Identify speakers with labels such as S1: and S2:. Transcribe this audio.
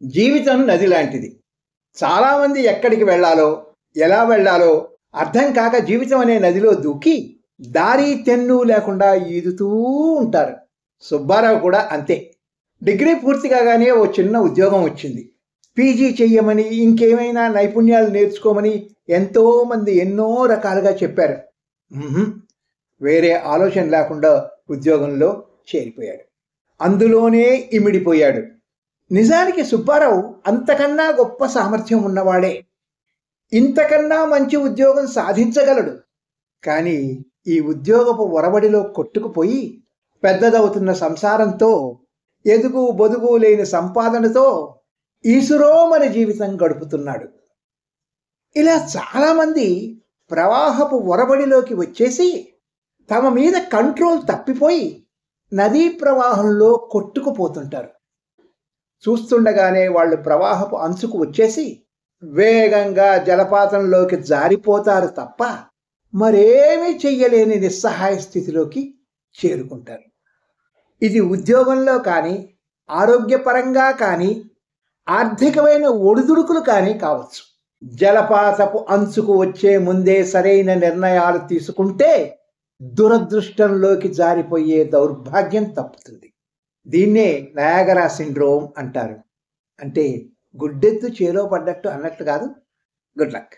S1: జీవితం నది లాంటిది. చాలామంది ఎక్కడికి వెళ్ళాలో, ఎలా వెళ్ళాలో అర్థం కాక జీవితం అనే నదిలో దూకి దారి తెన్ను లేకుండా ఈదుతూ ఉంటారు. సుబ్బారావు కూడా అంతే. డిగ్రీ పూర్తి కాగానే ఓ చిన్న ఉద్యోగం వచ్చింది. పీజీ చెయ్యమని, ఇంకేమైనా నైపుణ్యాలు నేర్చుకోమని ఎంతోమంది ఎన్నో రకాలుగా చెప్పారు. వేరే ఆలోచన లేకుండా ఉద్యోగంలో చేరిపోయాడు. అందులోనే ఇమిడిపోయాడు. నిజానికి సుబ్బారావు అంతకన్నా గొప్ప సామర్థ్యం ఉన్నవాడే. ఇంతకన్నా మంచి ఉద్యోగం సాధించగలడు. కానీ ఈ ఉద్యోగపు ఒరవడిలో కొట్టుకుపోయి పెద్దదవుతున్న సంసారంతో, ఎదుగు బొదుగు లేని సంపాదనతో ఈసురోమని జీవితం గడుపుతున్నాడు. ఇలా చాలామంది ప్రవాహపు ఒరబడిలోకి వచ్చేసి తమ మీద కంట్రోల్ తప్పిపోయి నదీ ప్రవాహంలో కొట్టుకుపోతుంటారు. చూస్తుండగానే వాళ్ళు ప్రవాహపు అంచుకు వచ్చేసి వేగంగా జలపాతంలోకి జారిపోతారు తప్ప మరేమీ చెయ్యలేని నిస్సహాయ స్థితిలోకి చేరుకుంటారు. ఇది ఉద్యోగంలో కానీ, ఆరోగ్యపరంగా కానీ, ఆర్థికమైన ఒడిదుడుకులు కానీ కావచ్చు. జలపాతపు అంచుకు వచ్చే ముందే సరైన నిర్ణయాలు తీసుకుంటే దురదృష్టంలోకి జారిపోయే దౌర్భాగ్యం తప్పుతుంది. దీన్నే నయాగరా సిండ్రోమ్ అంటారు. అంటే గుడ్డెత్తు చేలో పడ్డట్టు అన్నట్టు కాదు. Good luck.